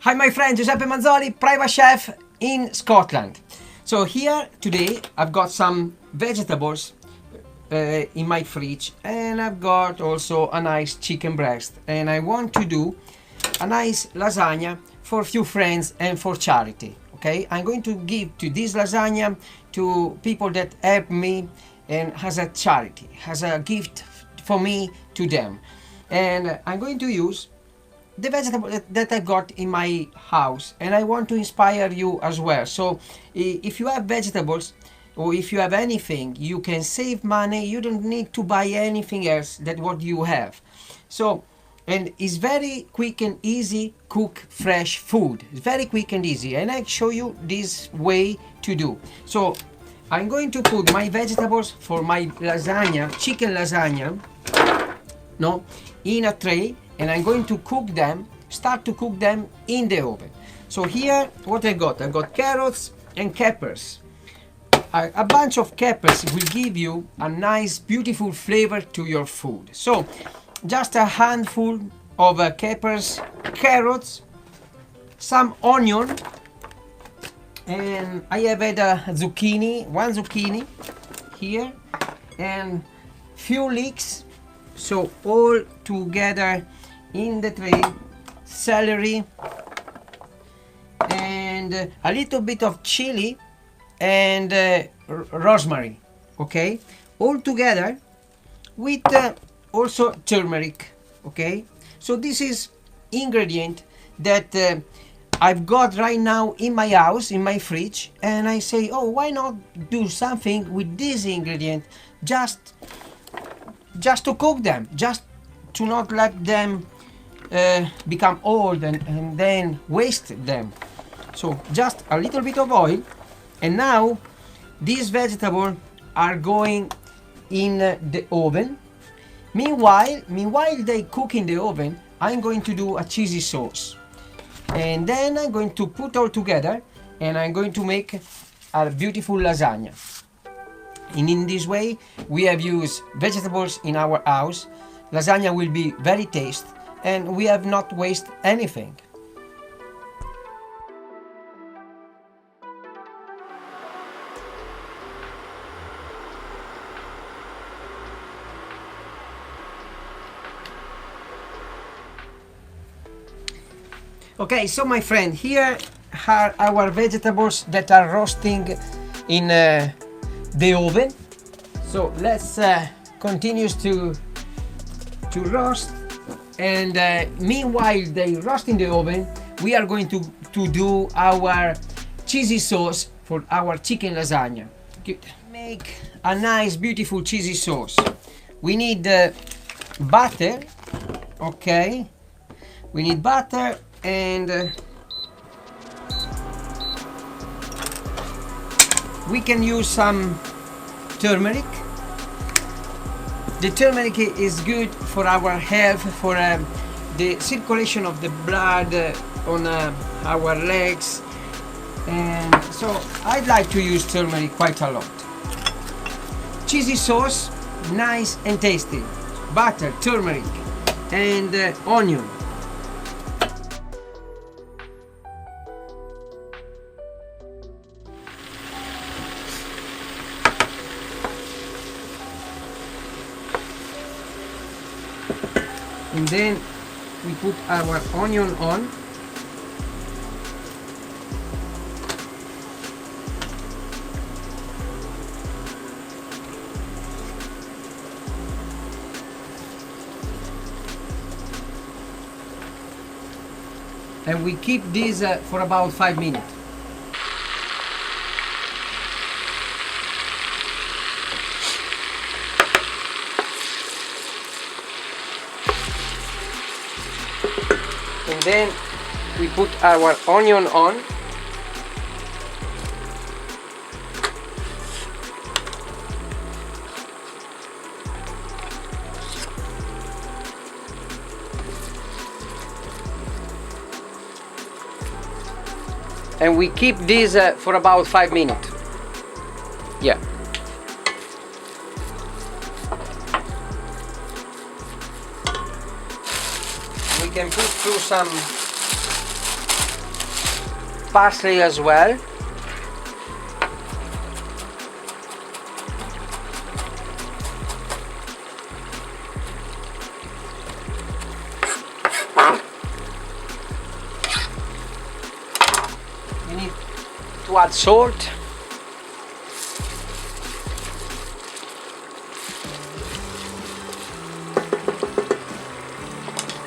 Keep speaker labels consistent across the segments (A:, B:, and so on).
A: Hi my friend, Giuseppe Manzoli, private chef in Scotland. So here today I've got some vegetables in my fridge, and I've got also a nice chicken breast, and I want to do a nice lasagna for a few friends and for charity. Okay, I'm going to give to this lasagna to people that help me and as a charity, as a gift for me to them. And I'm going to use the vegetable that I got in my house, and I want to inspire you as well. So if you have vegetables or if you have anything, you can save money. You don't need to buy anything else than what you have. So, and it's very quick and easy cook fresh food. It's very quick and easy, and I show you this way to do. So I'm going to put my vegetables for my lasagna, chicken lasagna, no, in a tray, and I'm going to cook them, start to cook them in the oven. So here what I got carrots and peppers. A bunch of peppers will give you a nice beautiful flavor to your food. So just a handful of peppers, carrots, some onion, and I have had a zucchini, one zucchini here, and few leeks. So all together in the tray, celery, and a little bit of chili and rosemary. Okay, all together with also turmeric. Okay, so this is ingredient that I've got right now in my house, in my fridge, and I say, oh, why not do something with this ingredient, just to cook them, just to not let them become old and then waste them. So just a little bit of oil, and now these vegetables are going in the oven. Meanwhile they cook in the oven, I'm going to do a cheesy sauce, and then I'm going to put all together, and I'm going to make a beautiful lasagna. And in this way we have used vegetables in our house. Lasagna will be very tasty, and we have not wasted anything. Okay, so my friend, here are our vegetables that are roasting in the oven. So let's continue to roast, and meanwhile they roast in the oven, we are going to do our cheesy sauce for our chicken lasagna. Make a nice beautiful cheesy sauce. We need butter. Okay, we need butter, and we can use some turmeric. The turmeric is good for our health, for the circulation of the blood on our legs, and so I'd like to use turmeric quite a lot. Cheesy sauce, nice and tasty. Butter, turmeric, and onion. And then we put our onion on. And we keep this for about 5 minutes. And then we put our onion on. And we keep this for about 5 minutes. Yeah. We can put through some parsley as well. You need to add salt.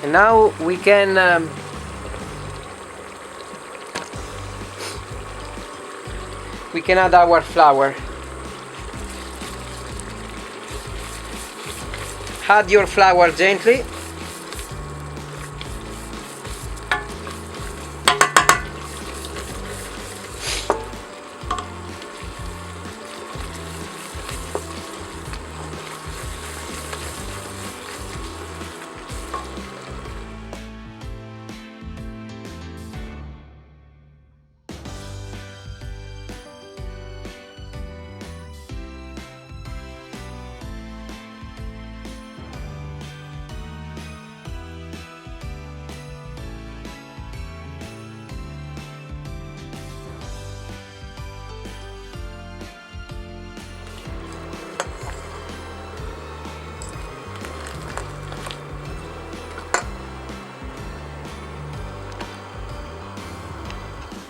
A: And now we can add our flour. Add your flour gently.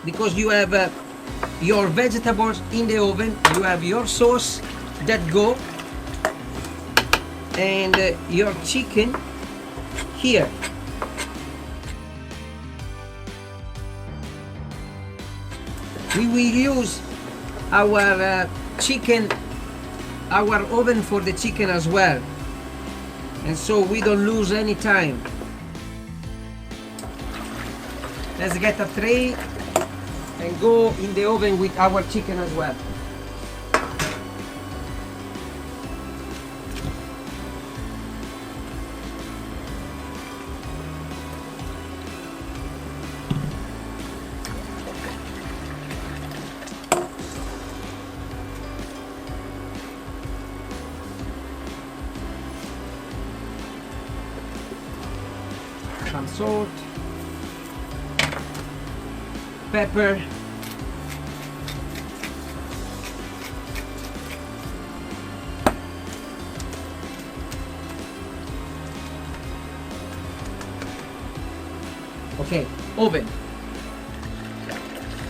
A: Because you have your vegetables in the oven, you have your sauce that go, and your chicken here. We will use our chicken, our oven for the chicken as well, and so we don't lose any time. Let's get a tray and go in the oven with our chicken as well. Some salt, pepper, okay, oven.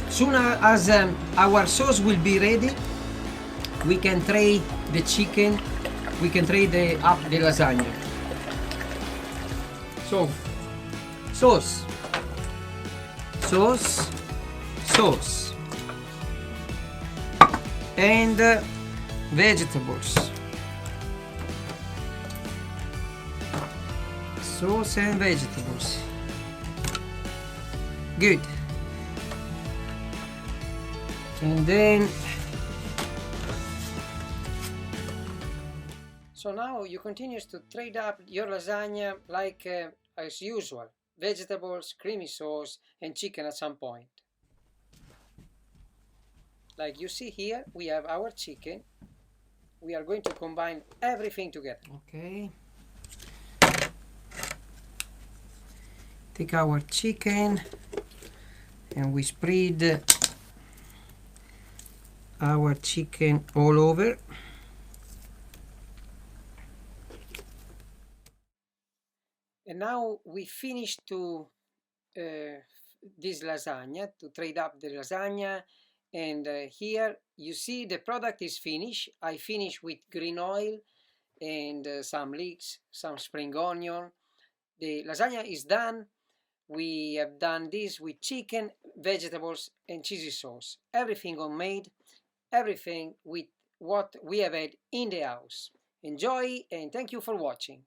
A: Soon as our sauce will be ready, we can tray the chicken, we can tray the lasagna. So, sauce, sauce, sauce, and vegetables. Sauce and vegetables. Good. And then, so now you continue to trade up your lasagna like as usual. Vegetables, creamy sauce, and chicken at some point. Like you see here, we have our chicken. We are going to combine everything together. Okay. Take our chicken and we spread our chicken all over. And now we finish to this lasagna, to trade up the lasagna. And here you see the product is finished. I finish with green oil and some leeks, some spring onion. The lasagna is done. We have done this with chicken, vegetables, and cheesy sauce. Everything homemade, everything with what we have had in the house. Enjoy and thank you for watching.